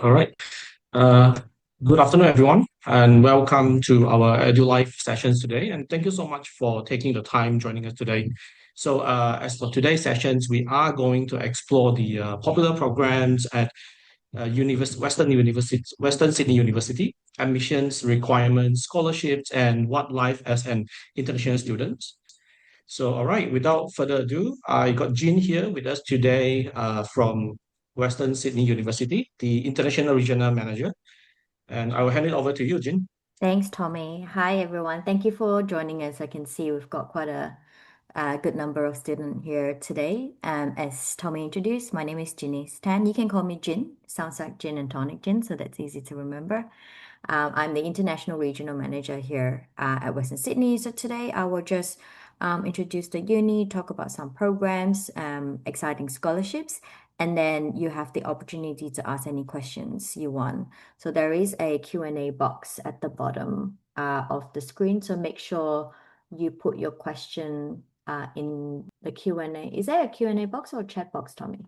All right. Uh, Good afternoon, everyone, and welcome to our EduLive sessions today. And thank you so much for taking the time joining us today. As for today's sessions, we are going to explore the popular programs at Western Sydney University, admissions requirements, scholarships, and what life as an international student. All right, without further ado, I got Jean here with us today from Western Sydney University, the International Regional Manager. And I will hand it over to you, Jean. Thanks, Tommy. Hi, everyone. Thank you for joining us. I can see we've got quite a good number of students here today. As Tommy introduced, my name is Jyneesz Tan. You can call me Jin. Sounds like gin and tonic gin, so that's easy to remember. I'm the International Regional Manager here at Western Sydney. So today I will just introduce the uni, talk about some programs, exciting scholarships, and then you have the opportunity to ask any questions you want. So there is a Q&A box at the bottom of the screen. So make sure you put your question in the Q&A. Is there a Q&A box or a chat box, Tommy?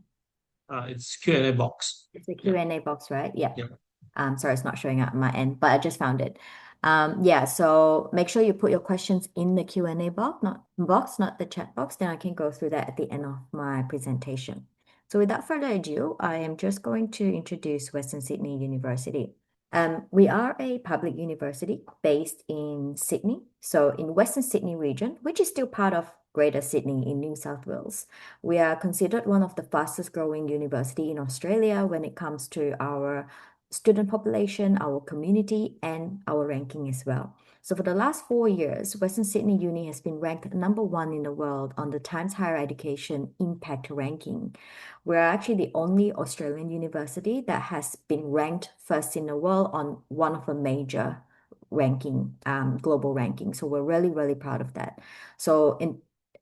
It's Q&A box. It's a Yeah, Q&A box, right? Yeah. yeah. Sorry, it's not showing up on my end, but I just found it. Yeah, so make sure you put your questions in the Q&A box, not the chat box. Then I can go through that at the end of my presentation. So without further ado, I am just going to introduce Western Sydney University. We are a public university based in Sydney, so in Western Sydney region, which is still part of Greater Sydney in New South Wales. We are considered one of the fastest growing university in Australia when it comes to our student population, our community, and our ranking as well. So for the last 4 years, Western Sydney Uni has been ranked #1 in the world on the Times Higher Education Impact Ranking. We're actually the only Australian university that has been ranked first in the world on one of the major global ranking. So we're really, really proud of that. So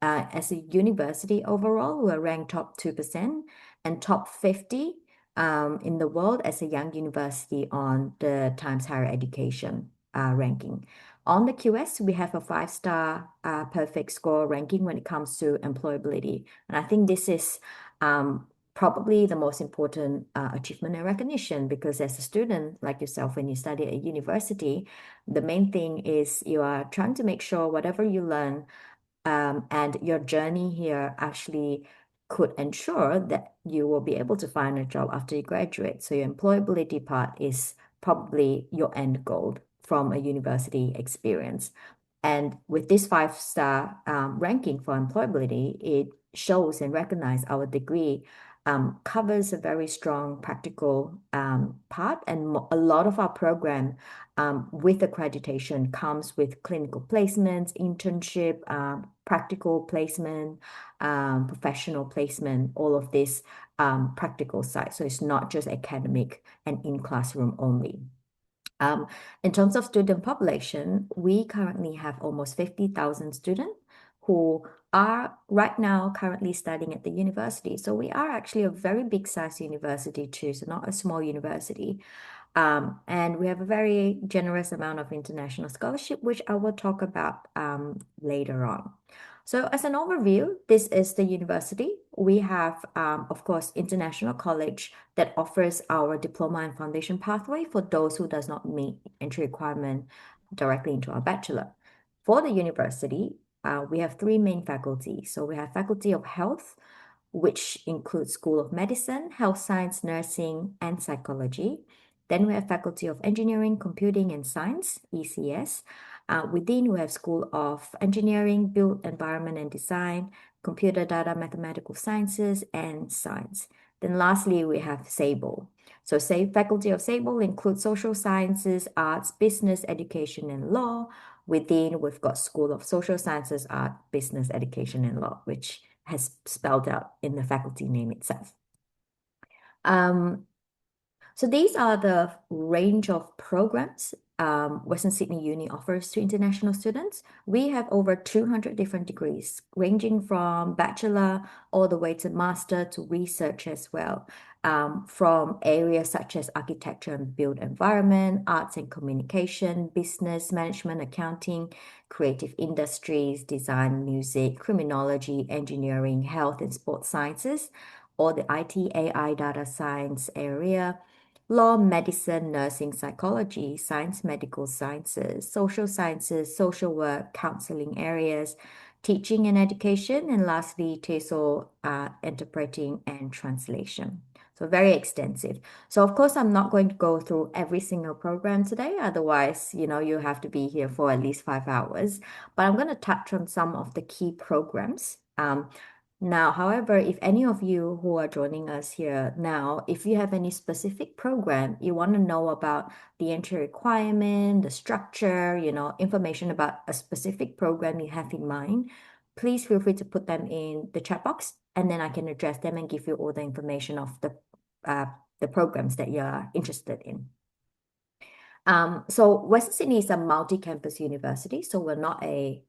as a university overall, we're ranked top 2% and top 50 in the world as a young university on the Times Higher Education ranking. On the QS, we have a 5-star perfect score ranking when it comes to employability. And I think this is probably the most important achievement and recognition, because as a student like yourself, when you study at university, the main thing is you are trying to make sure whatever you learn and your journey here actually could ensure that you will be able to find a job after you graduate. So your employability part is probably your end goal from a university experience. And with this 5-star ranking for employability, it shows and recognizes our degree covers a very strong practical part, and a lot of our program with accreditation comes with clinical placements, internship, practical placement, professional placement, all of this practical side. So it's not just academic and in classroom only. In terms of student population, we currently have almost 50,000 students who are right now currently studying at the university. So we are actually a very big size university too, so not a small university. And we have a very generous amount of international scholarship, which I will talk about later on. So as an overview, this is the university. We have, of course, International College that offers our diploma and foundation pathway for those who does not meet entry requirement directly into our bachelor. For the university, we have three main faculties. So we have Faculty of Health, which includes School of Medicine, Health Science, Nursing, and Psychology. Then we have Faculty of Engineering, Computing, and Science, ECS. Within, we have School of Engineering, Built Environment and Design, Computer Data, Mathematical Sciences, and Science. Then lastly, we have SABLE. So Faculty of SABLE includes Social Sciences, Arts, Business, Education, and Law. Within, we've got School of Social Sciences, Art, Business, Education, and Law, which has spelled out in the faculty name itself. So these are the range of programs Western Sydney Uni offers to international students. We have over 200 different degrees, ranging from bachelor all the way to master to research as well, from areas such as architecture and built environment, arts and communication, business management, accounting, creative industries, design, music, criminology, engineering, health and sports sciences, or the IT, AI, data science area, law, medicine, nursing, psychology, science, medical sciences, social work, counseling areas, teaching and education, and lastly, TESOL, interpreting and translation. So very extensive. So of course, I'm not going to go through every single program today. Otherwise, you have to be here for at least 5 hours. But I'm going to touch on some of the key programs. Now, however, if any of you who are joining us here now, if you have any specific program you want to know about the entry requirement, the structure, information about a specific program you have in mind, please feel free to put them in the chat box, and then I can address them and give you all the information of the programs that you're interested in. So Western Sydney is a multi-campus university, so we're not a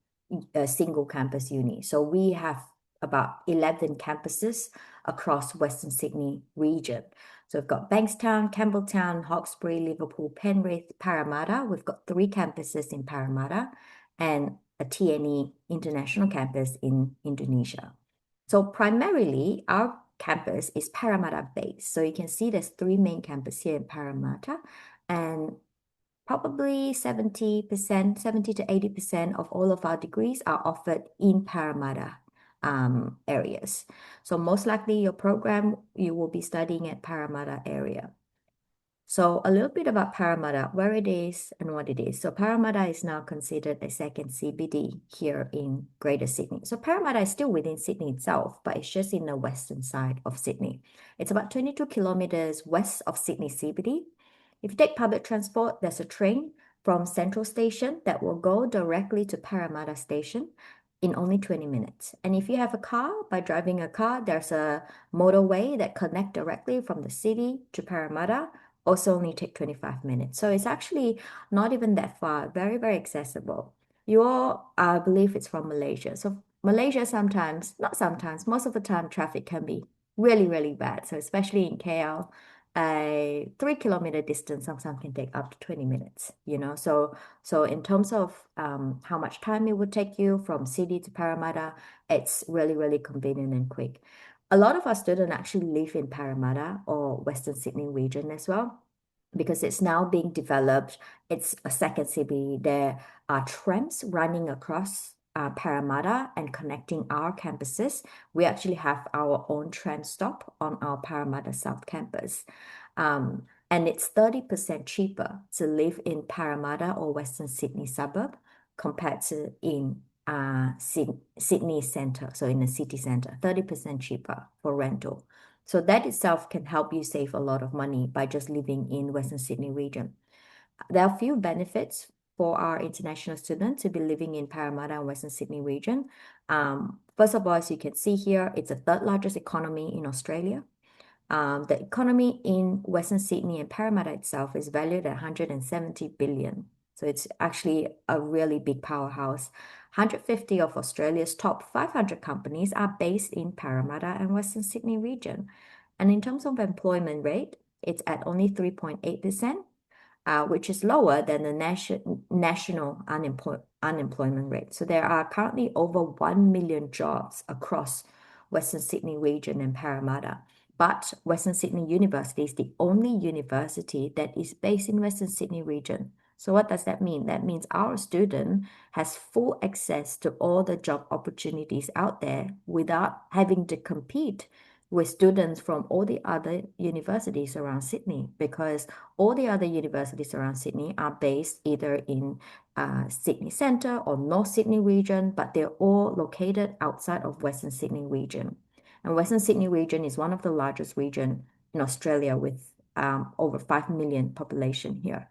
single campus uni. So we have about 11 campuses across Western Sydney region. So we've got Bankstown, Campbelltown, Hawkesbury, Liverpool, Penrith, Parramatta. We've got 3 campuses in Parramatta and a TNE international campus in Indonesia. So primarily, our campus is Parramatta based. So you can see there's 3 main campuses here in Parramatta, and probably 70%, 70 to 80% of all of our degrees are offered in Parramatta areas. So most likely your program, you will be studying at Parramatta area. So a little bit about Parramatta, where it is and what it is. So Parramatta is now considered a second CBD here in Greater Sydney. So Parramatta is still within Sydney itself, but it's just in the western side of Sydney. It's about 22 kilometers west of Sydney CBD. If you take public transport, there's a train from Central Station that will go directly to Parramatta Station in only 20 minutes. And if you have a car, by driving a car, there's a motorway that connects directly from the city to Parramatta, also only take 25 minutes. So it's actually not even that far, very, very accessible. You all, I believe it's from Malaysia. So Malaysia sometimes, not sometimes, most of the time traffic can be really, really bad. So especially in KL, a 3 kilometer distance sometimes can take up to 20 minutes, So in terms of how much time it would take you from city to Parramatta, it's really, really convenient and quick. A lot of our students actually live in Parramatta or Western Sydney region as well, because it's now being developed. It's a second CBD. There are trams running across Parramatta and connecting our campuses. We actually have our own tram stop on our Parramatta South campus. And it's 30% cheaper to live in Parramatta or Western Sydney suburb compared to in Sydney Centre, so in the city centre, 30% cheaper for rental. So that itself can help you save a lot of money by just living in Western Sydney region. There are a few benefits for our international students to be living in Parramatta and Western Sydney region. First of all, as you can see here, it's the 3rd largest economy in Australia. The economy in Western Sydney and Parramatta itself is valued at 170 billion. So it's actually a really big powerhouse. 150 of Australia's top 500 companies are based in Parramatta and Western Sydney region. And in terms of employment rate, it's at only 3.8%, which is lower than the national unemployment rate. So there are currently over 1 million jobs across Western Sydney region and Parramatta. But Western Sydney University is the only university that is based in Western Sydney region. So what does that mean? That means our student has full access to all the job opportunities out there without having to compete with students from all the other universities around Sydney, because all the other universities around Sydney are based either in Sydney Centre or North Sydney region, but they're all located outside of Western Sydney region. And Western Sydney region is one of the largest region in Australia with over 5 million population here.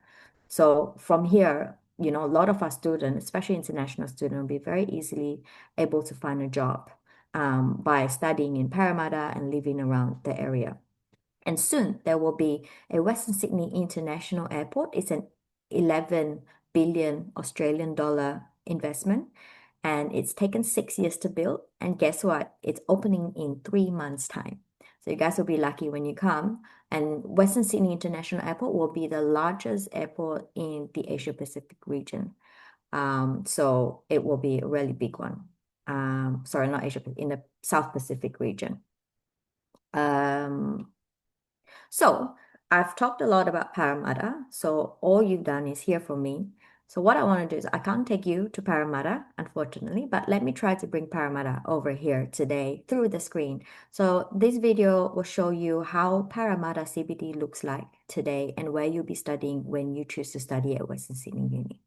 So from here, a lot of our students, especially international students, will be very easily able to find a job by studying in Parramatta and living around the area. And soon there will be a Western Sydney International Airport. It's an 11 billion Australian dollar investment, and it's taken 6 years to build. And guess what? It's opening in 3 months' time. So you guys will be lucky when you come. And Western Sydney International Airport will be the largest airport in the Asia Pacific region. So it will be a really big one. Sorry, not Asia, in the South Pacific region. So I've talked a lot about Parramatta, so all you've done is hear from me. So what I want to do is I can't take you to Parramatta, unfortunately, but let me try to bring Parramatta over here today through the screen. So this video will show you how Parramatta CBD looks like today and where you'll be studying when you choose to study at Western Sydney Uni.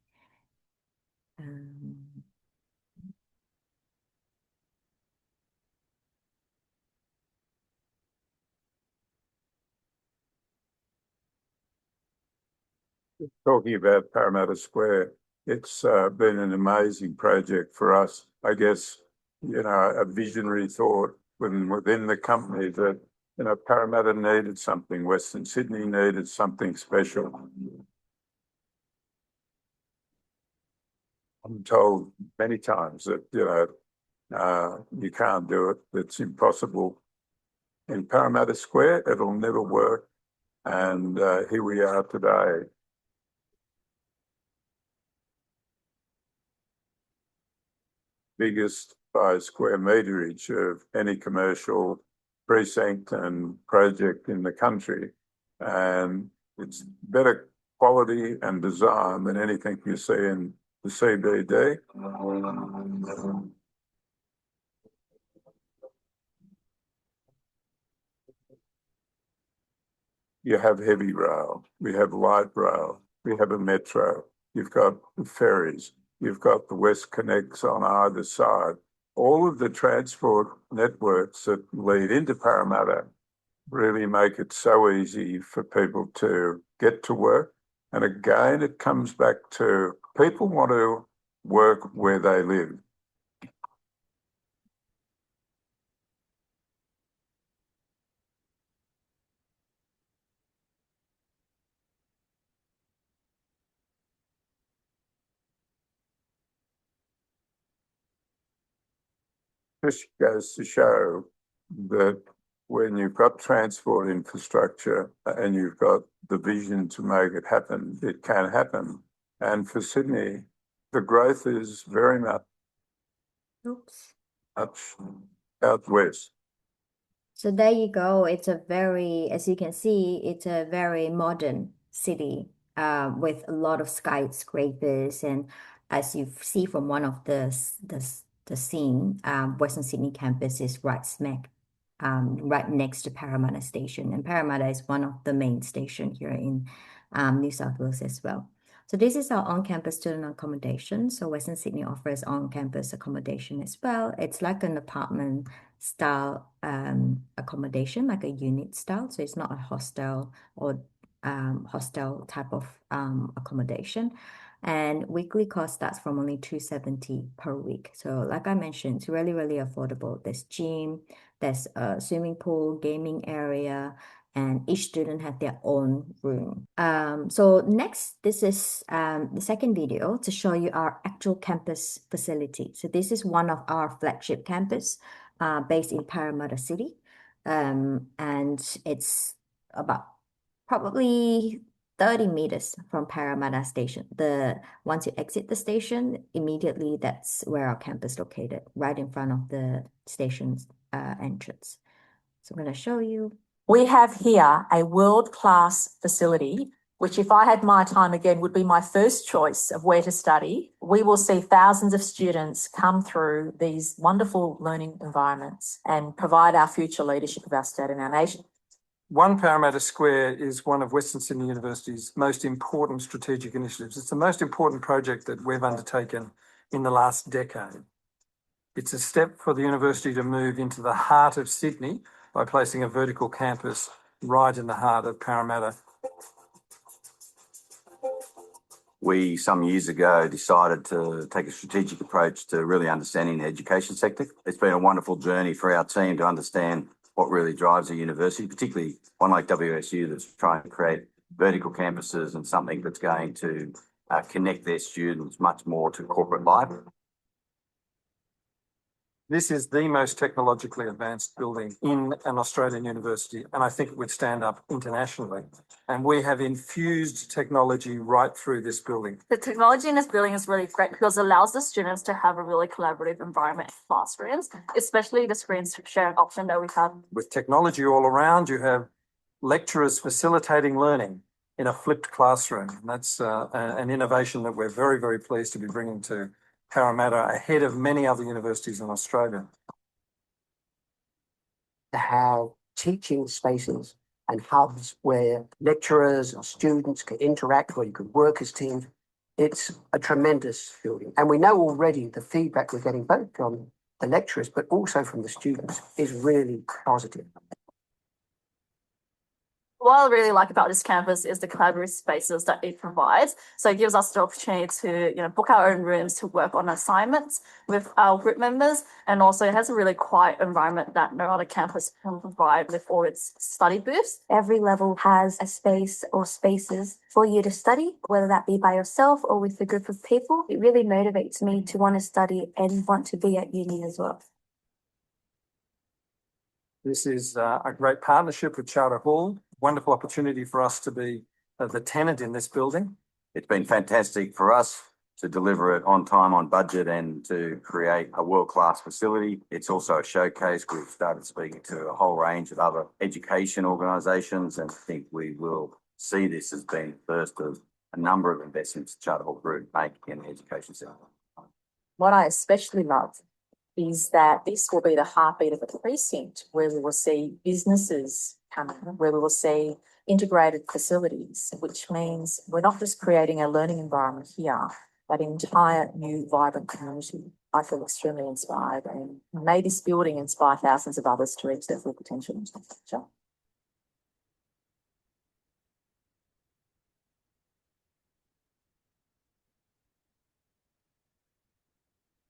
Talking about Parramatta Square, it's been an amazing project for us. I guess, a visionary thought within the company that, Parramatta needed something, Western Sydney needed something special. I'm told many times that, you can't do it. It's impossible. In Parramatta Square, it'll never work. And here we are today. Biggest by square meterage of any commercial precinct and project in the country. And it's better quality and design than anything you see in the CBD. You have heavy rail, we have light rail, we have a metro, you've got the ferries, you've got the West Connects on either side. All of the transport networks that lead into Parramatta really make it so easy for people to get to work. And again, it comes back to people want to work where they live. This goes to show that when you've got transport infrastructure and you've got the vision to make it happen, it can happen. And for Sydney, the growth is very much out west. So there you go. It's a very, as you can see, it's a very modern city with a lot of skyscrapers. And as you see from one of the scene, Western Sydney campus is right smack, right next to Parramatta Station. And Parramatta is one of the main station here in New South Wales as well. So this is our on-campus student accommodation. So Western Sydney offers on-campus accommodation as well. It's like an apartment style accommodation, like a unit style. So it's not a hostel or hostel type of accommodation. And weekly cost starts from only $270 per week. So like I mentioned, it's really, really affordable. There's gym, there's a swimming pool, gaming area, and each student had their own room. So next, this is the second video to show you our actual campus facility. So this is one of our flagship campus based in Parramatta City. And it's about probably 30 meters from Parramatta Station. Once you exit the station, immediately that's where our campus is located, right in front of the station's entrance. So I'm going to show you. We have here a world-class facility, which if I had my time again would be my first choice of where to study. We will see thousands of students come through these wonderful learning environments and provide our future leadership of our state and our nation. One Parramatta Square is one of Western Sydney University's most important strategic initiatives. It's the most important project that we've undertaken in the last decade. It's a step for the university to move into the heart of Sydney by placing a vertical campus right in the heart of Parramatta. We, some years ago, decided to take a strategic approach to really understanding the education sector. It's been a wonderful journey for our team to understand what really drives a university, particularly one like WSU that's trying to create vertical campuses and something that's going to connect their students much more to corporate life. This is the most technologically advanced building in an Australian university, and I think it would stand up internationally. And we have infused technology right through this building. The technology in this building is really great because it allows the students to have a really collaborative environment in classrooms, especially the screen sharing option that we have. With technology all around, you have lecturers facilitating learning in a flipped classroom. And that's an innovation that we're very, very pleased to be bringing to Parramatta ahead of many other universities in Australia. To have teaching spaces and hubs where lecturers or students can interact, where you can work as teams. It's a tremendous building. And we know already the feedback we're getting both from the lecturers, but also from the students is really positive. What I really like about this campus is the collaborative spaces that it provides. So it gives us the opportunity to, book our own rooms to work on assignments with our group members. And also it has a really quiet environment that no other campus can provide with all its study booths. Every level has a space or spaces for you to study, whether that be by yourself or with a group of people. It really motivates me to want to study and want to be at uni as well. This is a great partnership with Charter Hall. Wonderful opportunity for us to be the tenant in this building. It's been fantastic for us to deliver it on time, on budget, and to create a world-class facility. It's also a showcase. We've started speaking to a whole range of other education organisations, and I think we will see this as being the first of a number of investments Charter Hall Group make in the education sector. What I especially love is that this will be the heartbeat of the precinct, where we will see businesses come in, where we will see integrated facilities, which means we're not just creating a learning environment here, but an entire new vibrant community. I feel extremely inspired, and may this building inspire thousands of others to reach their full potential in the future.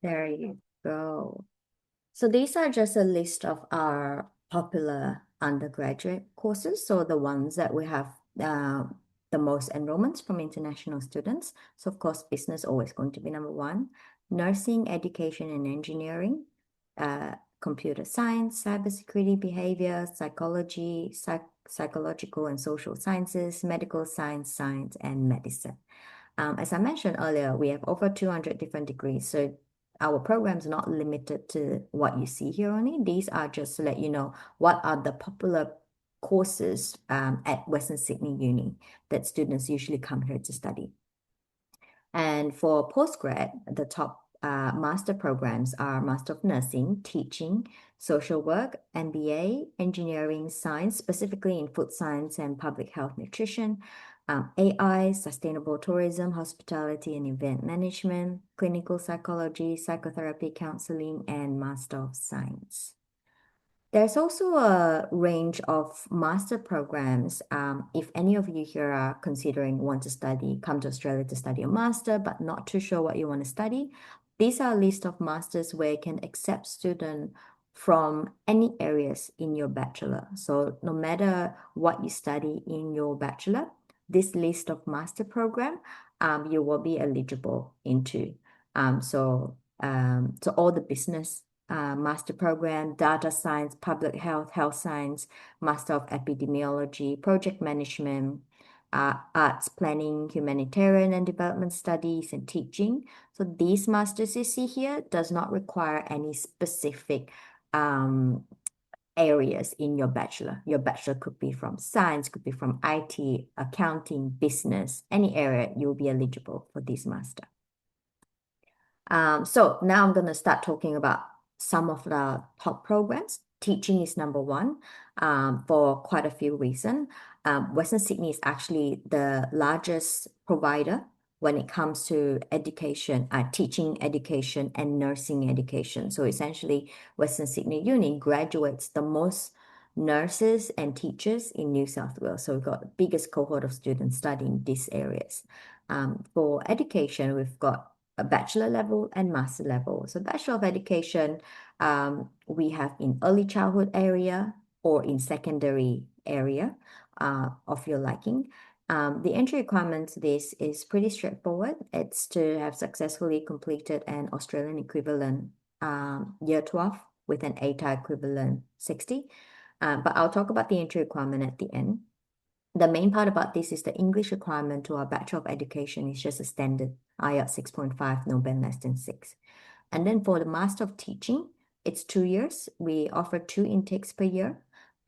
There you go. So these are just a list of our popular undergraduate courses. So the ones that we have the most enrollments from international students. So of course, business always going to be number one. Nursing, education and engineering, computer science, cybersecurity, behavior, psychology, psychological and social sciences, medical science, and medicine. As I mentioned earlier, we have over 200 different degrees. So our programs are not limited to what you see here only. These are just to let you know what are the popular courses at Western Sydney Uni that students usually come here to study. And for postgrad, the top master programs are Master of Nursing, Teaching, Social Work, MBA, Engineering, Science, specifically in Food Science and Public Health Nutrition, AI, Sustainable Tourism, Hospitality and Event Management, Clinical Psychology, Psychotherapy, Counseling, and Master of Science. There's also a range of master programs. If any of you here are considering want to study, come to Australia to study a master, but not too sure what you want to study, these are a list of masters where you can accept students from any areas in your bachelor. So no matter what you study in your bachelor, this list of master program, you will be eligible into. So all the business master program, data science, public health, health science, master of epidemiology, project management, arts planning, humanitarian and development studies, and teaching. So these masters you see here does not require any specific areas in your bachelor. Your bachelor could be from science, could be from IT, accounting, business, any area you'll be eligible for this master. So now I'm going to start talking about some of the top programs. Teaching is number one for quite a few reasons. Western Sydney is actually the largest provider when it comes to education, teaching education and nursing education. So essentially, Western Sydney Uni graduates the most nurses and teachers in New South Wales. So we've got the biggest cohort of students studying these areas. For education, we've got a bachelor level and master level. So Bachelor of Education, we have in early childhood area or in secondary area of your liking. The entry requirement to this is pretty straightforward. It's to have successfully completed an Australian equivalent year 12 with an ATAR equivalent 60. But I'll talk about the entry requirement at the end. The main part about this is the English requirement to our Bachelor of Education is just a standard IELTS 6.5, no band less than 6. And then for the Master of Teaching, it's 2 years. We offer 2 intakes per year.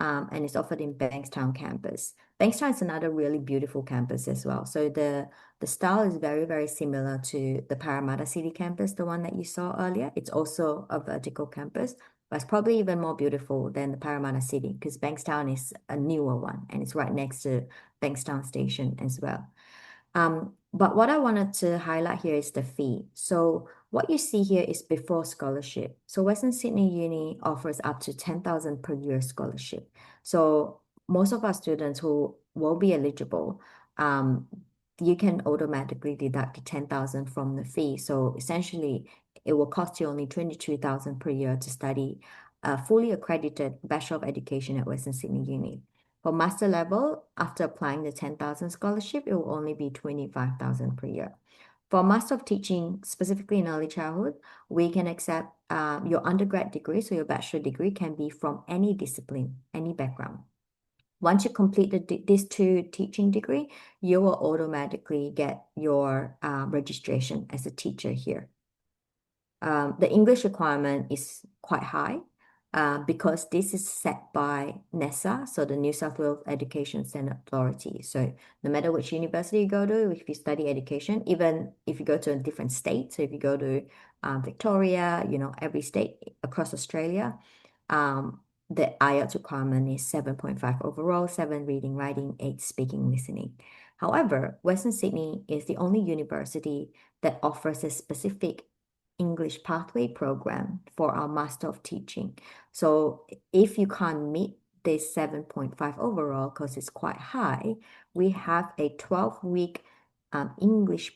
and it's offered in Bankstown campus. Bankstown is another really beautiful campus as well. So the style is very, very similar to the Parramatta City campus, the one that you saw earlier. It's also a vertical campus, but it's probably even more beautiful than the Parramatta City because Bankstown is a newer one and it's right next to Bankstown Station as well. But what I wanted to highlight here is the fee. So what you see here is before scholarship. So Western Sydney Uni offers up to 10,000 per year scholarship. So most of our students who will be eligible, you can automatically deduct the 10,000 from the fee. So essentially, it will cost you only 22,000 per year to study a fully accredited Bachelor of Education at Western Sydney Uni. For master level, after applying the 10,000 scholarship, it will only be 25,000 per year. For Master of Teaching, specifically in early childhood, we can accept your undergrad degree, so your bachelor degree can be from any discipline, any background. Once you complete these two teaching degree, you will automatically get your registration as a teacher here. The English requirement is quite high because this is set by NESA, so the New South Wales Education Standard Authority. So no matter which university you go to, if you study education, even if you go to a different state, so if you go to Victoria, every state across Australia, the IELTS requirement is 7.5 overall, 7 reading, writing, 8 speaking, listening. However, Western Sydney is the only university that offers a specific English pathway program for our Master of Teaching. So if you can't meet this 7.5 overall, because it's quite high, we have a 12-week English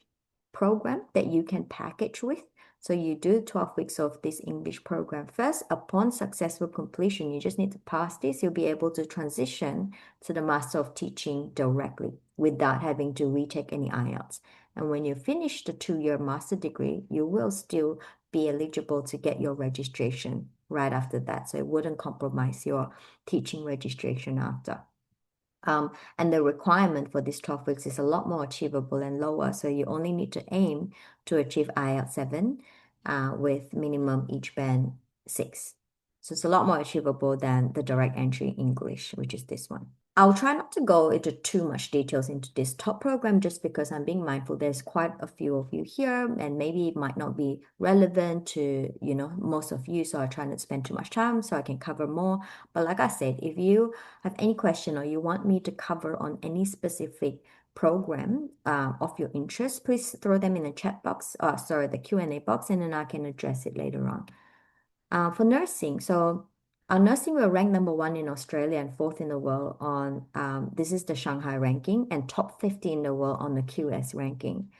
program that you can package with. So you do 12 weeks of this English program first. Upon successful completion, you just need to pass this. You'll be able to transition to the Master of Teaching directly without having to retake any IELTS. And when you finish the 2-year master degree, you will still be eligible to get your registration right after that. So it wouldn't compromise your teaching registration after. And the requirement for this 12 weeks is a lot more achievable and lower. So you only need to aim to achieve IELTS 7 with minimum each band 6. So it's a lot more achievable than the direct entry English, which is this one. I'll try not to go into too much details into this top program just because I'm being mindful there's quite a few of you here and maybe it might not be relevant to, most of you. So I try not to spend too much time so I can cover more. But like I said, if you have any question or you want me to cover on any specific program of your interest, please throw them in the chat box, the Q&A box, and then I can address it later on. For nursing, so our nursing will rank number 1 in Australia and 4th in the world on, this is the Shanghai ranking, and top 50 in the world on the QS ranking.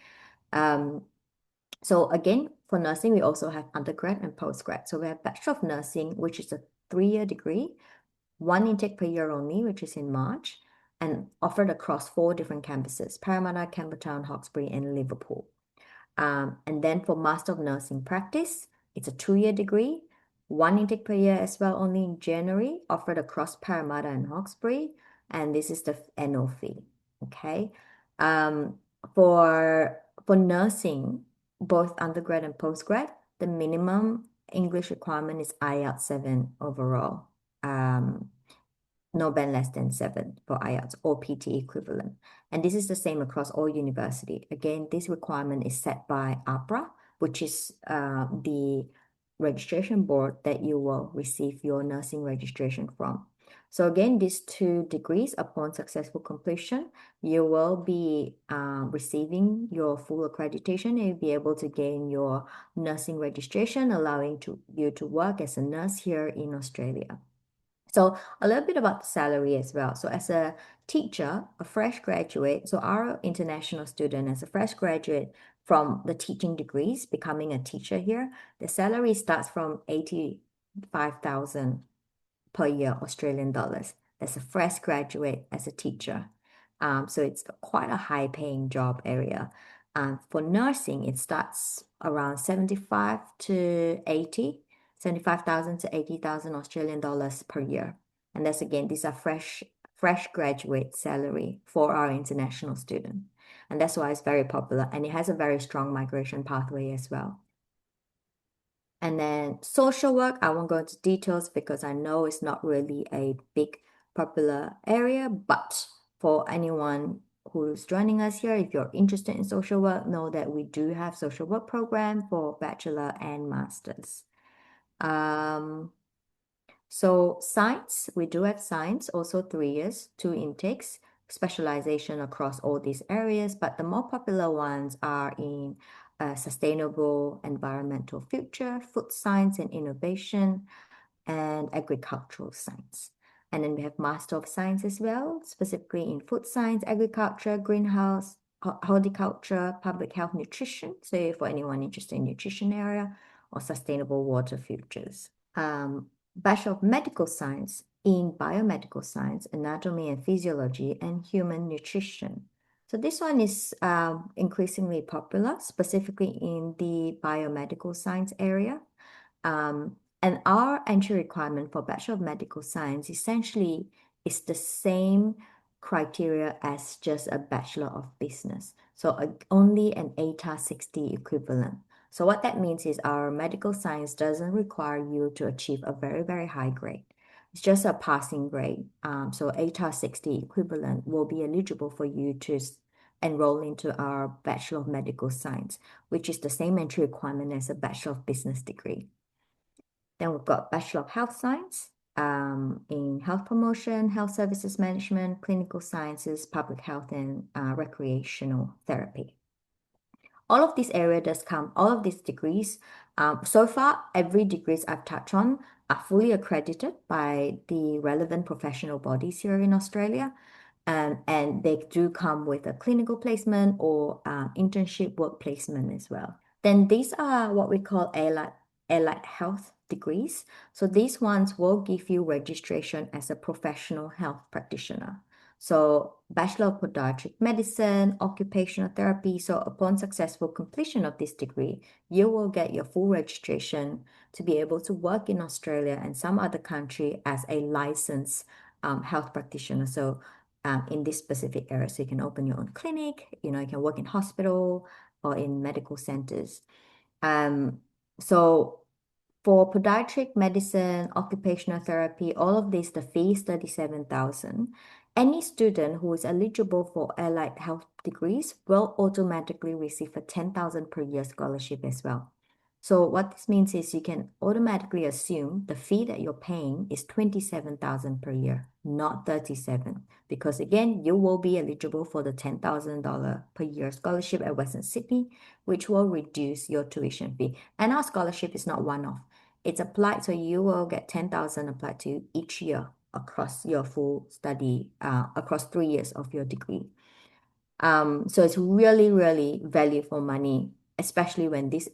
So again, for nursing, we also have undergrad and postgrad. So we have Bachelor of Nursing, which is a 3-year degree, 1 intake per year only, which is in March, and offered across 4 different campuses, Parramatta, Campbelltown, Hawkesbury, and Liverpool. And then for Master of Nursing Practice, it's a 2-year degree, 1 intake per year as well, only in January, offered across Parramatta and Hawkesbury, and this is the annual fee. Okay. For nursing, both undergrad and postgrad, the minimum English requirement is IELTS 7 overall. No band less than 7 for IELTS or PT equivalent. And this is the same across all university. Again, this requirement is set by APRA, which is the registration board that you will receive your nursing registration from. So again, these 2 degrees, upon successful completion, you will be receiving your full accreditation and you'll be able to gain your nursing registration, allowing you to work as a nurse here in Australia. So a little bit about the salary as well. So as a teacher, a fresh graduate, so our international student as a fresh graduate from the teaching degrees, becoming a teacher here, the salary starts from 85,000 per year Australian dollars. That's a fresh graduate as a teacher. So it's quite a high paying job area. For nursing, it starts around 75,000 to 80,000 Australian dollars per year. And that's again, these are fresh graduate salary for our international student. And that's why it's very popular. And it has a very strong migration pathway as well. And then social work, I won't go into details because I know it's not really a big popular area, but for anyone who's joining us here, if you're interested in social work, know that we do have social work program for bachelor and masters. So science, we do have science, also 3 years, 2 intakes, specialization across all these areas, but the more popular ones are in sustainable environmental future, food science and innovation, and agricultural science. And then we have Master of Science as well, specifically in food science, agriculture, greenhouse, horticulture, public health, nutrition. So for anyone interested in nutrition area or sustainable water futures. Bachelor of Medical Science in Biomedical Science, Anatomy and Physiology, and Human Nutrition. So this one is increasingly popular, specifically in the biomedical science area. And our entry requirement for Bachelor of Medical Science essentially is the same criteria as just a Bachelor of Business. So only an ATAR 60 equivalent. So what that means is our medical science doesn't require you to achieve a very, very high grade. It's just a passing grade. So ATAR 60 equivalent will be eligible for you to enroll into our Bachelor of Medical Science, which is the same entry requirement as a Bachelor of Business degree. Then we've got Bachelor of Health Science in Health Promotion, Health Services Management, Clinical Sciences, Public Health, and Recreational Therapy. All of these areas does come, all of these degrees, so far, every degrees I've touched on are fully accredited by the relevant professional bodies here in Australia. And they do come with a clinical placement or internship work placement as well. Then these are what we call allied health degrees. So these ones will give you registration as a professional health practitioner. So Bachelor of Podiatric Medicine, Occupational Therapy. So upon successful completion of this degree, you will get your full registration to be able to work in Australia and some other country as a licensed health practitioner. So in this specific area, so you can open your own clinic, you can work in hospital or in medical centers. So for podiatric medicine, occupational therapy, all of this, the fee is $37,000. Any student who is eligible for allied health degrees will automatically receive a $10,000 per year scholarship as well. So what this means is you can automatically assume the fee that you're paying is $27,000 per year, not $37,000, because again, you will be eligible for the $10,000 per year scholarship at Western Sydney, which will reduce your tuition fee. And our scholarship is not one-off. It's applied, so you will get $10,000 applied to you each year across your full study, across 3 years of your degree. So it's really, really value for money, especially when these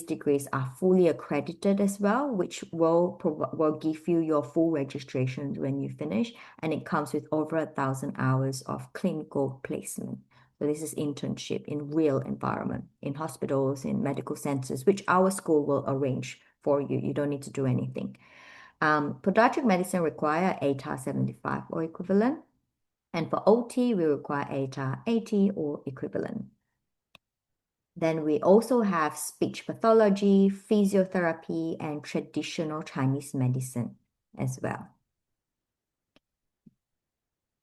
degrees are fully accredited as well, which will give you your full registration when you finish, and it comes with over 1,000 hours of clinical placement. So this is internship in real environment, in hospitals, in medical centers, which our school will arrange for you. You don't need to do anything. Podiatric medicine require ATAR 75 or equivalent. And for OT, we require ATAR 80 or equivalent. Then we also have speech pathology, physiotherapy, and traditional Chinese medicine as well.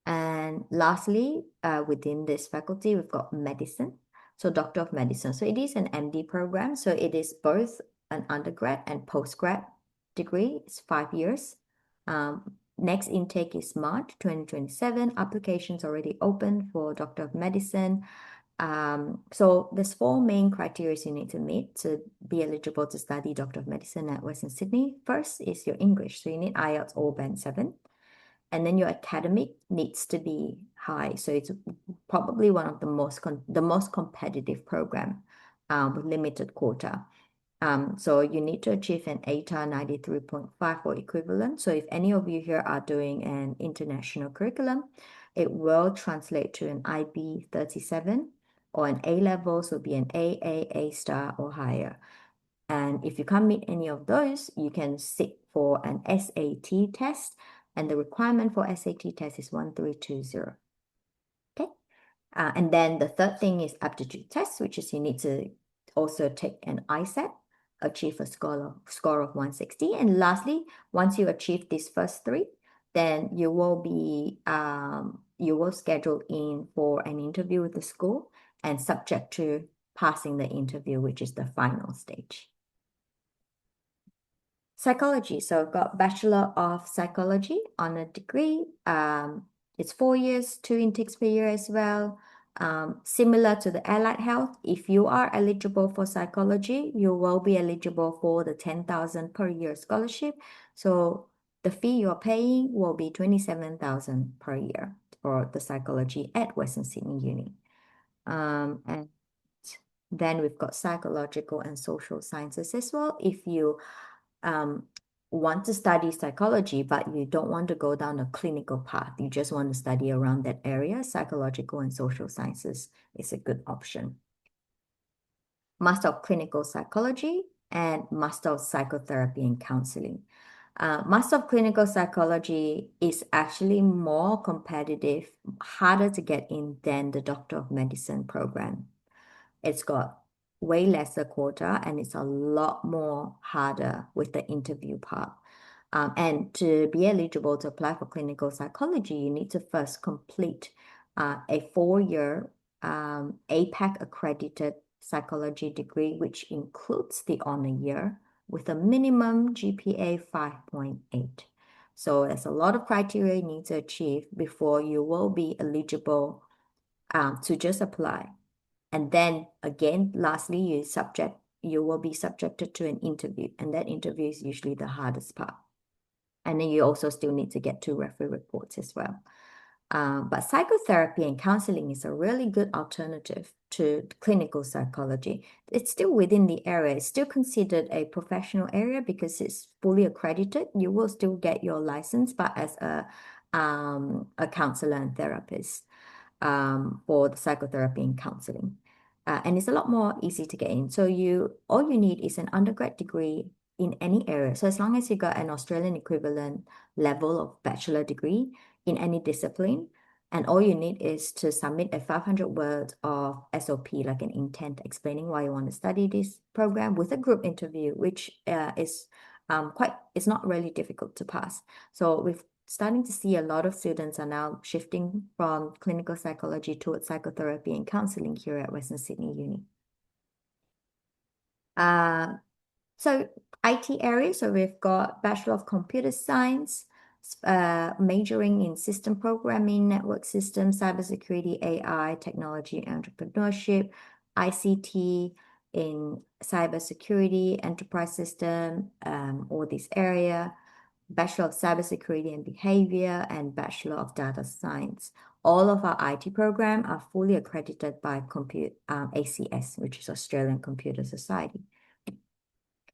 And lastly, within this faculty, we've got medicine. So Doctor of Medicine. So it is an MD program. So it is both an undergrad and postgrad degree. It's 5 years. Next intake is March 2027. Applications already open for Doctor of Medicine. So there's 4 main criteria you need to meet to be eligible to study Doctor of Medicine at Western Sydney. First is your English. So you need IELTS or Band 7. And then your academic needs to be high. So it's probably one of the most competitive program with limited quota. So you need to achieve an ATAR 93.5 or equivalent. So if any of you here are doing an international curriculum, it will translate to an IB 37, or an A levels will be an A star or higher. And if you can't meet any of those, you can sit for an SAT test, and the requirement for SAT test is 1320. Okay. And then the third thing is aptitude test, which is you need to also take an ISAT, achieve a score of 160. And lastly, once you achieve these first 3, then you will schedule in for an interview with the school and subject to passing the interview, which is the final stage. Psychology. So I've got Bachelor of Psychology on a degree. It's 4 years, 2 intakes per year as well. Similar to the allied health, if you are eligible for psychology, you will be eligible for the 10,000 per year scholarship. So the fee you're paying will be 27,000 per year for the psychology at Western Sydney Uni. And then we've got psychological and social sciences as well. If you want to study psychology, but you don't want to go down a clinical path, you just want to study around that area, psychological and social sciences is a good option. Master of Clinical Psychology and Master of Psychotherapy and Counseling. Master of Clinical Psychology is actually more competitive, harder to get in than the Doctor of Medicine program. It's got way lesser quota and it's a lot more harder with the interview part. And to be eligible to apply for clinical psychology, you need to first complete a 4-year APAC accredited psychology degree, which includes the honor year with a minimum GPA 5.8. So there's a lot of criteria you need to achieve before you will be eligible to just apply. And then again, lastly, you will be subjected to an interview, and that interview is usually the hardest part. And then you also still need to get 2 referee reports as well. But psychotherapy and counseling is a really good alternative to clinical psychology. It's still within the area. It's still considered a professional area because it's fully accredited. You will still get your license, but as a counselor and therapist for the psychotherapy and counseling. And it's a lot more easy to get in. So all you need is an undergrad degree in any area. So as long as you got an Australian equivalent level of bachelor degree in any discipline, and all you need is to submit a 500 words of SOP, like an intent explaining why you want to study this program with a group interview, which is it's not really difficult to pass. So we've starting to see a lot of students are now shifting from clinical psychology towards psychotherapy and counseling here at Western Sydney Uni. So IT area, so we've got Bachelor of Computer Science, majoring in system programming, network systems, cybersecurity, AI, technology, entrepreneurship, ICT in cybersecurity, enterprise system, all this area. Bachelor of Cybersecurity and Behavior, and Bachelor of Data Science. All of our IT program are fully accredited by ACS, which is Australian Computer Society.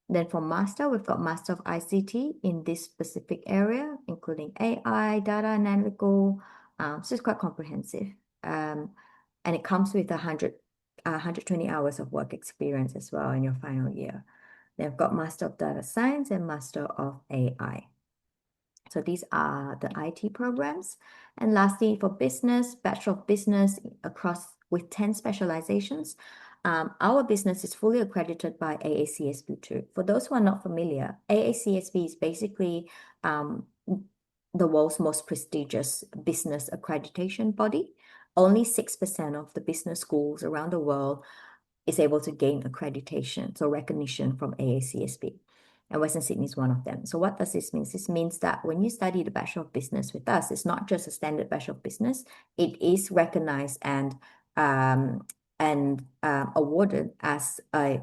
Then for Master, we've got Master of ICT in this specific area, including AI, data analytical. So it's quite comprehensive. And it comes with 120 hours of work experience as well in your final year. Then we've got Master of Data Science and Master of AI. So these are the IT programs. And lastly, for business, Bachelor of Business across with 10 specializations. Our business is fully accredited by AACSB too. For those who are not familiar, AACSB is basically the world's most prestigious business accreditation body. Only 6% of the business schools around the world is able to gain accreditation, so recognition from AACSB. And Western Sydney is one of them. So what does this mean? This means that when you study the Bachelor of Business with us, it's not just a standard Bachelor of Business. It is recognized and awarded as a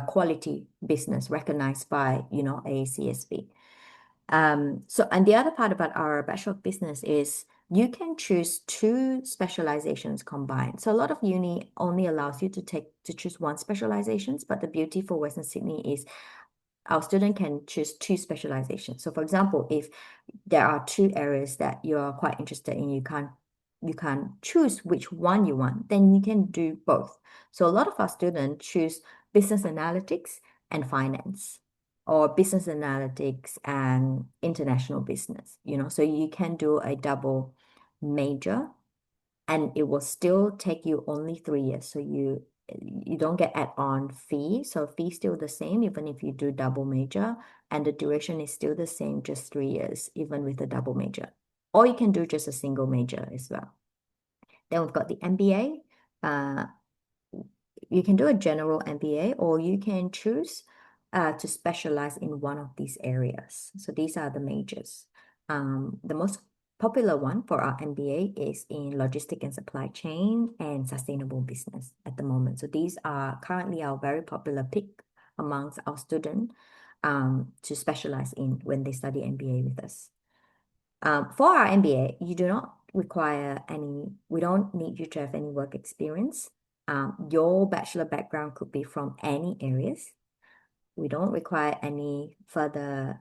quality business recognized by AACSB. So, and the other part about our Bachelor of Business is you can choose 2 specializations combined. So a lot of uni only allows you to choose 1 specializations, but the beauty for Western Sydney is our student can choose 2 specializations. So for example, if there are 2 areas that you're quite interested in, you can't choose which one you want, then you can do both. So a lot of our students choose business analytics and finance, or business analytics and international business, so you can do a double major and it will still take you only 3 years. So you you don't get add-on fee. So fee still the same, even if you do double major, and the duration is still the same, just 3 years, even with the double major. Or you can do just a single major as well. Then we've got the MBA. You can do a general MBA, or you can choose to specialize in one of these areas. So these are the majors. The most popular one for our MBA is in logistics and supply chain and sustainable business at the moment. So these are currently our very popular pick amongst our students to specialize in when they study MBA with us. For our MBA, you do not require we don't need you to have any work experience. Your bachelor background could be from any areas. We don't require any further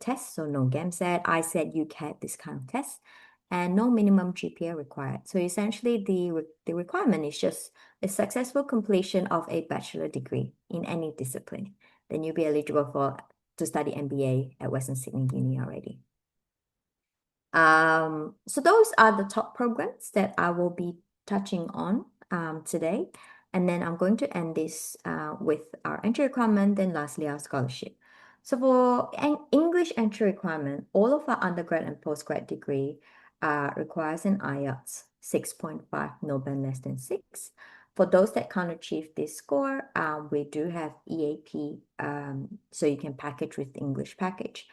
tests, so no GAMSAT, ISAT, UCAT, this kind of tests, and no minimum GPA required. So essentially, the requirement is just a successful completion of a bachelor degree in any discipline. Then you'll be eligible to study MBA at Western Sydney Uni already. So those are the top programs that I will be touching on today. And then I'm going to end this with our entry requirement, then lastly our scholarship. So for English entry requirement, all of our undergrad and postgrad degree requires an IELTS 6.5, no band less than 6. For those that can't achieve this score, we do have EAP, so you can package with English package.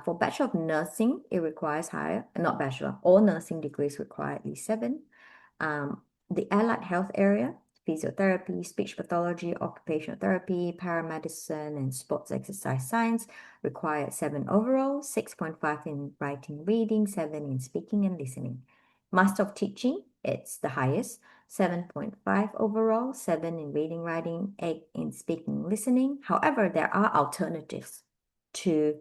For Bachelor of Nursing, it requires higher, not bachelor, all nursing degrees require at least 7. The allied health area, physiotherapy, speech pathology, occupational therapy, paramedicine, and sports exercise science require 7 overall, 6.5 in writing, reading, 7 in speaking and listening. Master of Teaching, it's the highest, 7.5 overall, 7 in reading, writing, 8 in speaking, listening. However, there are alternatives to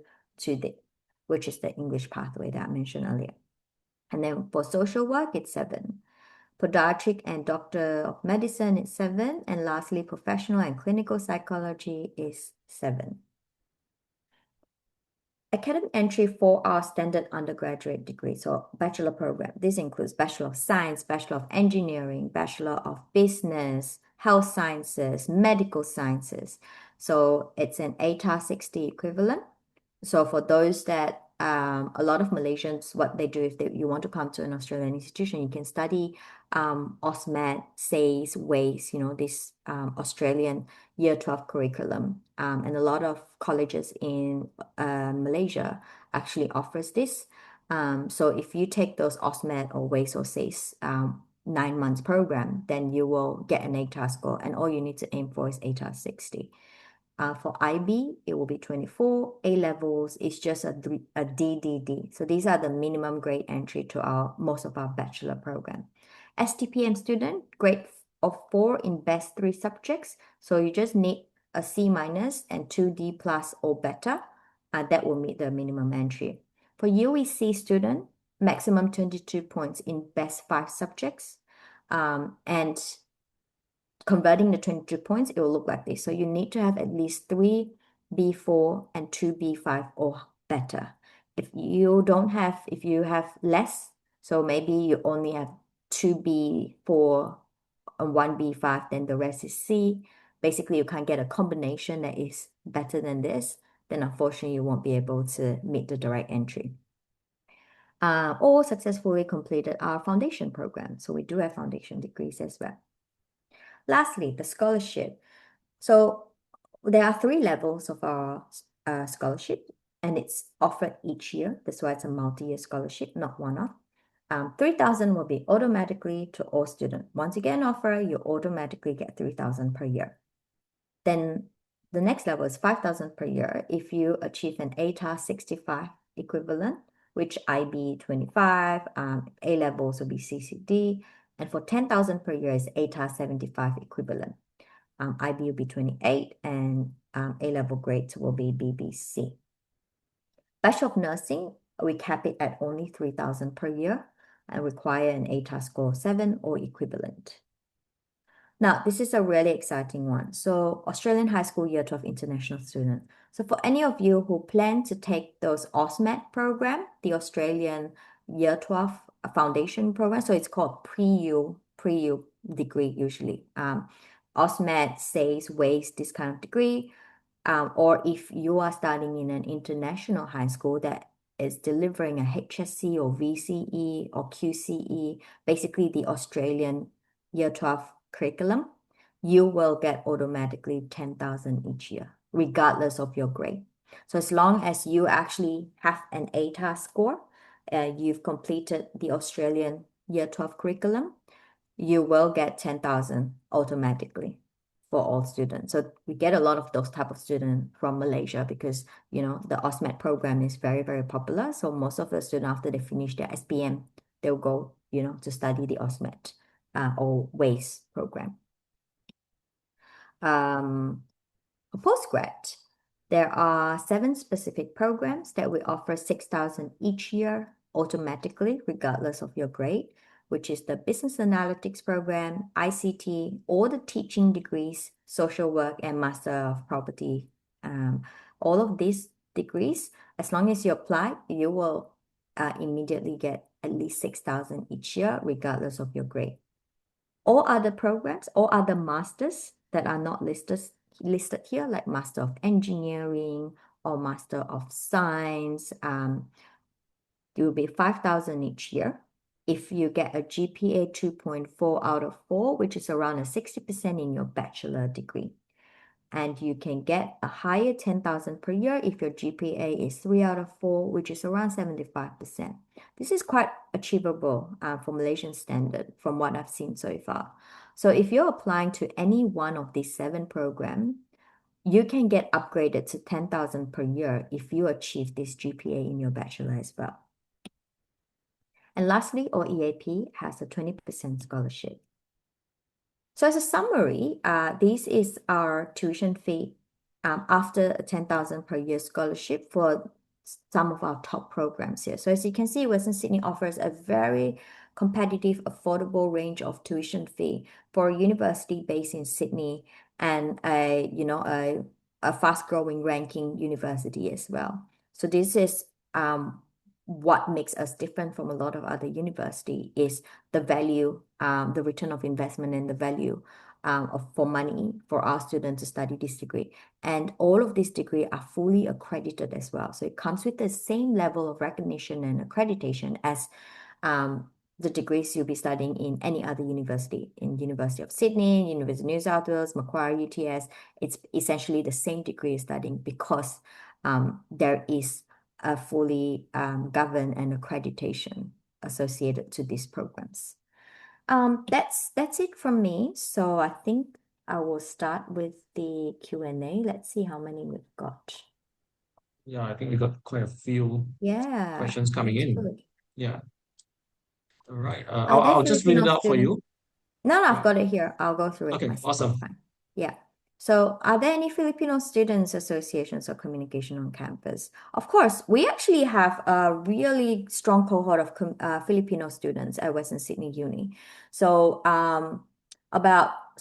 which is the English pathway that I mentioned earlier. And then for social work, it's 7. Podiatric and Doctor of Medicine is 7. And lastly, professional and clinical psychology is 7. Academic entry for our standard undergraduate degree, so bachelor program. This includes Bachelor of Science, Bachelor of Engineering, Bachelor of Business, Health Sciences, Medical Sciences. So it's an ATAR 60 equivalent. So for those that a lot of Malaysians, what they do if you want to come to an Australian institution, you can study AUSMAT, SAYS, WAYS, this Australian Year 12 curriculum. And a lot of colleges in Malaysia actually offers this. So if you take those AUSMAT or WAYS or SAYS 9 months program, then you will get an ATAR score, and all you need to aim for is ATAR 60. For IB, it will be 24. A-levels is just a DDD. So these are the minimum grade entry to most of our bachelor program. STPM student, grade of 4 in best 3 subjects. So you just need a C- and 2 D+ or better. That will meet the minimum entry. For UEC student, maximum 22 points in best 5 subjects. And converting the 22 points, it will look like this. So you need to have at least 3 B4 and 2 B5 or better. If you have less, so maybe you only have 2 B4 and 1 B5, then the rest is C. Basically, you can't get a combination that is better than this, then unfortunately you won't be able to meet the direct entry. Or successfully completed our foundation program. So we do have foundation degrees as well. Lastly, the scholarship. So there are 3 levels of our scholarship, and it's offered each year. That's why it's a multi-year scholarship, not one-off. 3,000 will be automatically to all students. Once you get an offer, you automatically get 3,000 per year. Then the next level is 5,000 per year if you achieve an ATAR 65 equivalent, which IB 25, A-levels will be CCD, and for 10,000 per year is ATAR 75 equivalent. IB will be 28, and A-level grades will be BBC. Bachelor of Nursing, we cap it at only 3,000 per year and require an ATAR score of 7 or equivalent. Now, this is a really exciting one. So Australian High School Year 12 International Student. So for any of you who plan to take those AUSMAT program, the Australian Year 12 Foundation program, so it's called pre-U degree usually. AusMed says waste this kind of degree, or if you are studying in an international high school that is delivering a HSC or VCE or QCE, basically the Australian Year 12 curriculum, you will get automatically 10,000 each year, regardless of your grade. So as long as you actually have an ATAR score, you've completed the Australian Year 12 curriculum, you will get 10,000 automatically for all students. So we get a lot of those type of students from Malaysia because, you know, the AusMed program is very, very popular. So most of the students, after they finish their SPM, they'll go, you know, to study the AusMed or WACE program. For postgrad, there are 7 specific programs that we offer 6,000 each year automatically, regardless of your grade, which is the Business Analytics program, ICT, all the teaching degrees, social work, and Master of Property. All of these degrees, as long as you apply, you will immediately get at least 6,000 each year, regardless of your grade. All other programs, all other masters that are not listed here, like Master of Engineering or Master of Science, it will be 5,000 each year. If you get a GPA 2.4 out of 4, which is around a 60% in your bachelor degree. And you can get a higher 10,000 per year if your GPA is 3 out of 4, which is around 75%. This is quite achievable for Malaysian standard from what I've seen so far. So if you're applying to any one of these 7 programs, you can get upgraded to 10,000 per year if you achieve this GPA in your bachelor as well. And lastly, our EAP has a 20% scholarship. So as a summary, this is our tuition fee after a 10,000 per year scholarship for some of our top programs here. So as you can see, Western Sydney offers a very competitive, affordable range of tuition fee for a university based in Sydney and a fast-growing ranking university as well. So this is what makes us different from a lot of other universities is the value, the return of investment and the value for money for our students to study this degree. And all of these degrees are fully accredited as well. So it comes with the same level of recognition and accreditation as the degrees you'll be studying in any other university, in University of Sydney, University of New South Wales, Macquarie, UTS. It's essentially the same degree you're studying because there is a fully governed and accreditation associated to these programs. That's it from me. So I think I will start with the Q&A. Let's see how many we've got. Yeah, I think we got quite a few questions coming in. Good. Yeah. All right. Are there I'll just read it Filipino out for you. No, I've Yeah. got it here. I'll go through it Okay, myself. awesome. Fine. Yeah. So are there any Filipino students associations or communication on campus? Of course, we actually have a really strong cohort of Filipino students at Western Sydney Uni. So a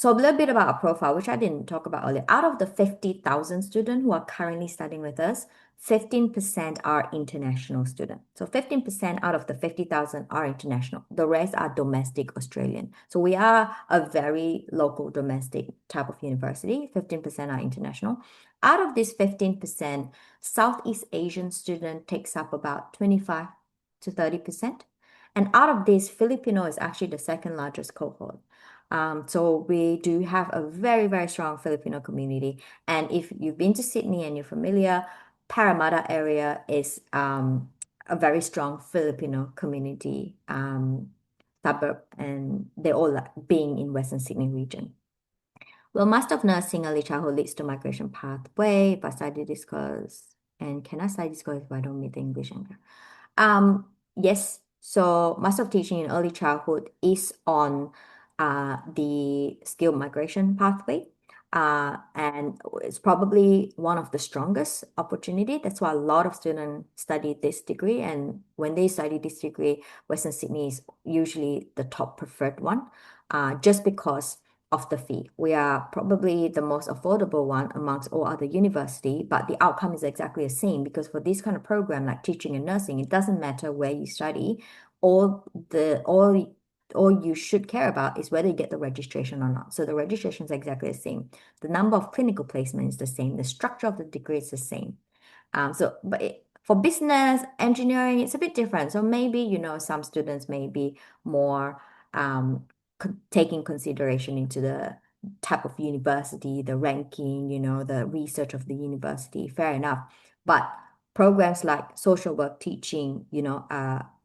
little bit about our profile, which I didn't talk about earlier. Out of the 50,000 students who are currently studying with us, 15% are international students. So 15% out of the 50,000 are international. The rest are domestic Australian. So we are a very local domestic type of university. 15% are international. Out of this 15%, Southeast Asian student takes up about 25 to 30%. And out of this, Filipino is actually the second largest cohort. So we do have a very, very strong Filipino community. And if you've been to Sydney and you're familiar, Parramatta area is a very strong Filipino community suburb, and they all like being in Western Sydney region. Well, Master of Nursing early childhood leads to migration pathway. If I study this course, and can I study this course if I don't meet the English anchor? Yes. So Master of Teaching in early childhood is on the skilled migration pathway. And it's probably one of the strongest opportunity. That's why a lot of students study this degree. And when they study this degree, Western Sydney is usually the top preferred one, just because of the fee. We are probably the most affordable one amongst all other university, but the outcome is exactly the same because for this kind of program like teaching and nursing, it doesn't matter where you study. All you should care about is whether you get the registration or not. So the registration is exactly the same. The number of clinical placement is the same. The structure of the degree is the same. For business, engineering, it's a bit different. So maybe, you know, some students may be more taking consideration into the type of university, the ranking, you know, the research of the university. Fair enough. But programs like social work teaching, you know,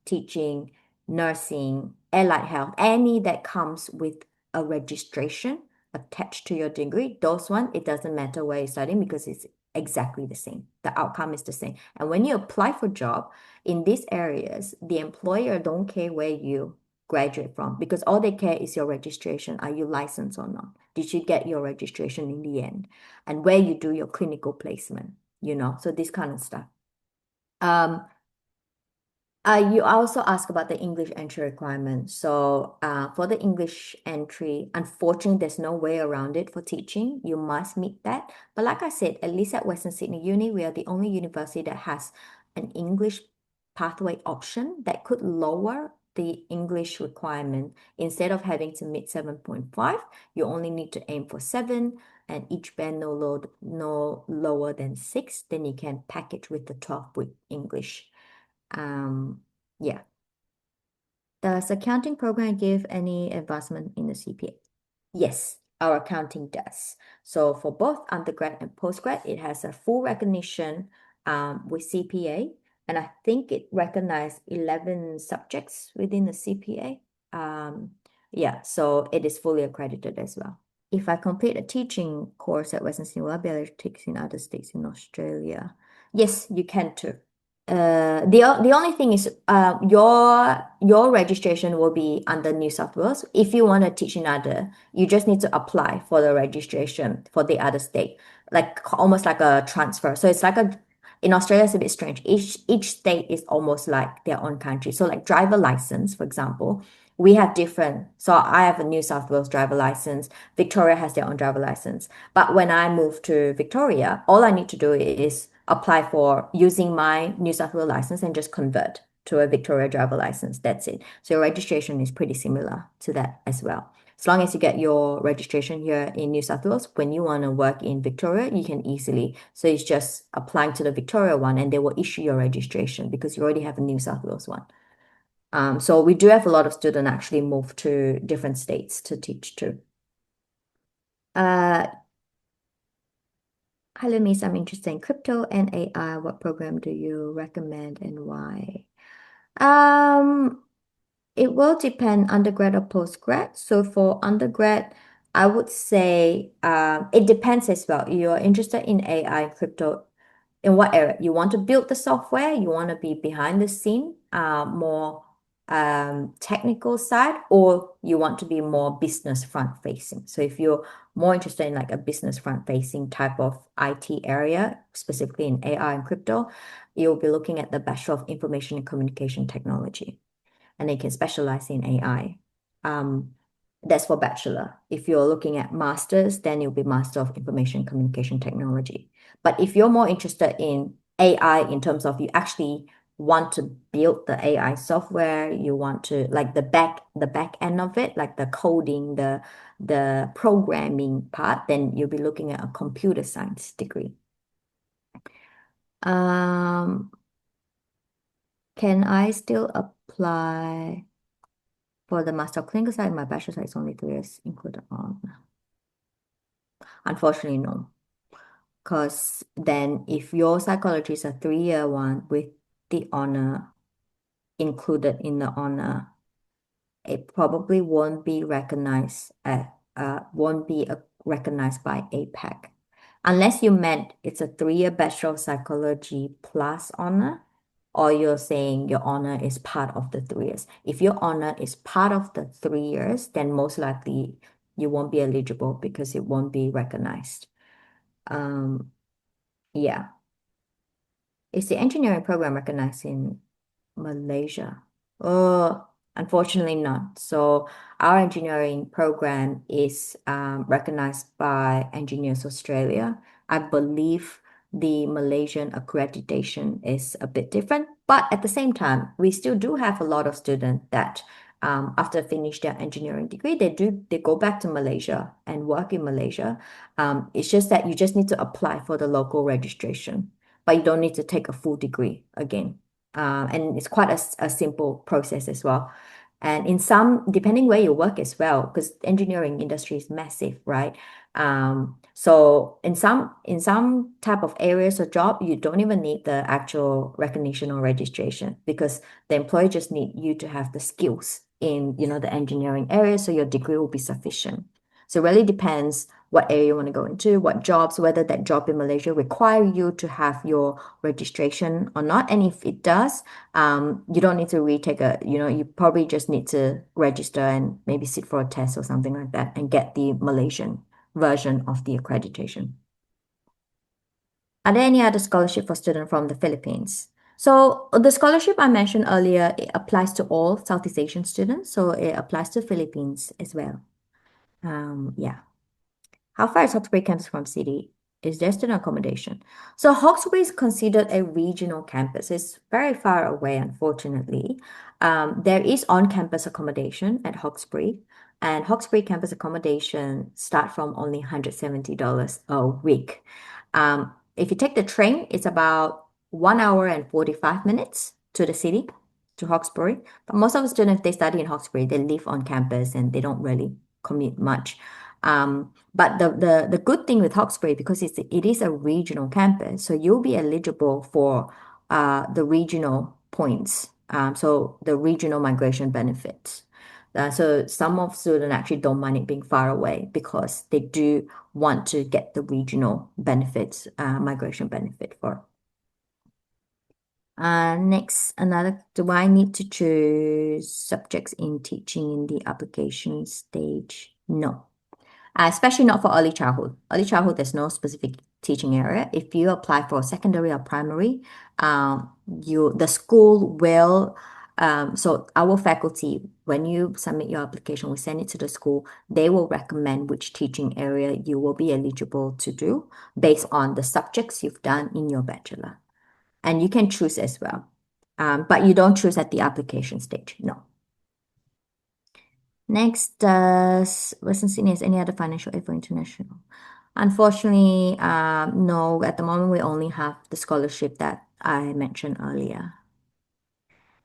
teaching, nursing, allied health, any that comes with a registration attached to your degree, those one, it doesn't matter where you're studying because it's exactly the same. The outcome is the same. And when you apply for job in these areas, the employer don't care where you graduate from because all they care is your registration. Are you licensed or not? Did you get your registration in the end? And where you do your clinical placement, you know, so this kind of stuff. You also asked about the English entry requirement. So for the English entry, unfortunately, there's no way around it for teaching. You must meet that. But like I said, at least at Western Sydney Uni, we are the only university that has an English pathway option that could lower the English requirement. Instead of having to meet 7.5, you only need to aim for 7 and each band no lower than 6. Then you can package with the 12-week English. Yeah. Does accounting program give any advancement in the CPA? Yes, our accounting does. So for both undergrad and postgrad, it has a full recognition with CPA, and I think it recognized 11 subjects within the CPA. Yeah, so it is fully accredited as well. If I complete a teaching course at Western Sydney, will I be able to teach in other states in Australia? Yes, you can too. The only thing is your registration will be under New South Wales. If you want to teach in other, you just need to apply for the registration for the other state, like almost like a transfer. So it's like in Australia, it's a bit strange. Each state is almost like their own country. So like driver license, for example, we have different. So I have a New South Wales driver license. Victoria has their own driver license. But when I move to Victoria, all I need to do is apply for using my New South Wales license and just convert to a Victoria driver license. That's it. So your registration is pretty similar to that as well. As long as you get your registration here in New South Wales, when you want to work in Victoria, you can easily. So it's just applying to the Victoria one and they will issue your registration because you already have a New South Wales one. So we do have a lot of students actually move to different states to teach too. Hello, Miss. I'm interested in crypto and AI. What program do you recommend and why? It will depend undergrad or postgrad. So for undergrad, I would say it depends as well. You're interested in AI, crypto, in what area? You want to build the software, you want to be behind the scene, more technical side, or you want to be more business front facing. So if you're more interested in like a business front facing type of IT area, specifically in AI and crypto, you'll be looking at the Bachelor of Information and Communication Technology, and they can specialize in AI. That's for bachelor. If you're looking at masters, then you'll be Master of Information Communication Technology. But if you're more interested in AI in terms of you actually want to build the AI software, you want to like the back end of it, like the coding, the programming part, then you'll be looking at a computer science degree. Can I still apply for the Master of Clinical Science? My bachelor side is only 3 years included on. Unfortunately, no. Because then if your psychology is a 3-year one with the honor included in the honor, it probably won't be recognized recognized by APAC. Unless you meant it's a 3-year Bachelor of Psychology plus honor, or you're saying your honor is part of the 3 years. If your honor is part of the 3 years, then most likely you won't be eligible because it won't be recognized. Yeah. Is the engineering program recognized in Malaysia? Oh, unfortunately not. So our engineering program is recognized by Engineers Australia. I believe the Malaysian accreditation is a bit different, but at the same time, we still do have a lot of students that after finish their engineering degree, they go back to Malaysia and work in Malaysia. It's just that you just need to apply for the local registration, but you don't need to take a full degree again. And it's quite a simple process as well. And in some, depending where you work as well, because engineering industry is massive, right? So in some type of areas of job, you don't even need the actual recognition or registration, because the employer just need you to have the skills in, the engineering area, so your degree will be sufficient. So it really depends what area you want to go into, what jobs, whether that job in Malaysia require you to have your registration or not. And if it does, you don't need to retake you probably just need to register and maybe sit for a test or something like that and get the Malaysian version of the accreditation. Are there any other scholarship for students from the Philippines? So the scholarship I mentioned earlier, it applies to all Southeast Asian students. So it applies to Philippines as well. Yeah. How far is Hawkesbury campus from city? Is there student accommodation? So Hawkesbury is considered a regional campus. It's very far away, unfortunately. There is on-campus accommodation at Hawkesbury, and Hawkesbury campus accommodation start from only $170 a week. If you take the train, it's about 1 hour and 45 minutes to the city, to Hawkesbury. But most of the students, if they study in Hawkesbury, they live on campus and they don't really commute much. But the good thing with Hawkesbury, because it is a regional campus, so you'll be eligible for the regional points, so the regional migration benefits. So some of students actually don't mind it being far away because they do want to get the regional benefits, migration benefit for. Next, do I need to choose subjects in teaching in the application stage? No. Especially not for early childhood. Early childhood, there's no specific teaching area. If you apply for secondary or primary, the school will, so our faculty, when you submit your application, we send it to the school, they will recommend which teaching area you will be eligible to do based on the subjects you've done in your bachelor. And you can choose as well. But you don't choose at the application stage, no. Next, does Western Sydney has any other financial aid for international? Unfortunately, no. At the moment, we only have the scholarship that I mentioned earlier.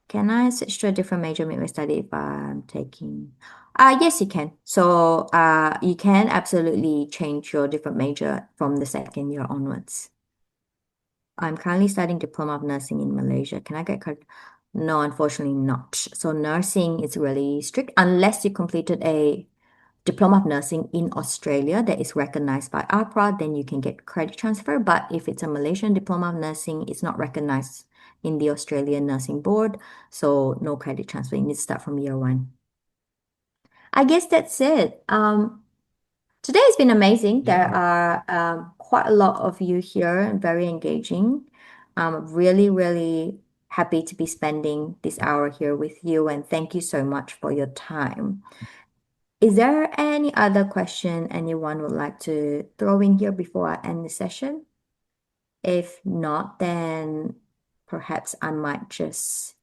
Can I switch to a different major midway study if I'm taking? Yes, you can. So you can absolutely change your different major from the second year onwards. I'm currently studying Diploma of Nursing in Malaysia. Can I get credit? No, unfortunately not. So nursing is really strict unless you completed a Diploma of Nursing in Australia that is recognized by APRA, then you can get credit transfer. But if it's a Malaysian Diploma of Nursing, it's not recognized in the Australian Nursing Board, so no credit transfer. You need to start from year 1. I guess that's it. Today has been amazing. There are quite a lot of you here and very engaging. I'm really, really happy to be spending this hour here with you, and thank you so much for your time. Is there any other question anyone would like to throw in here before I end the session? If not, then perhaps I might just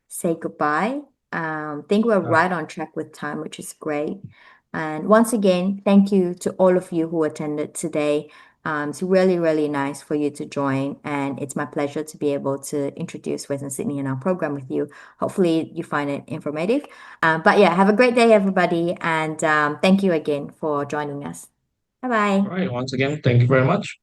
say goodbye. Think we're right on track with time, which is great. And once again, thank you to all of you who attended today. It's really, really nice for you to join, and it's my pleasure to be able to introduce Western Sydney in our program with you. Hopefully you find it informative. But yeah, have a great day, everybody, and thank you again for joining us. Bye-bye. All right. Once again, thank you very much.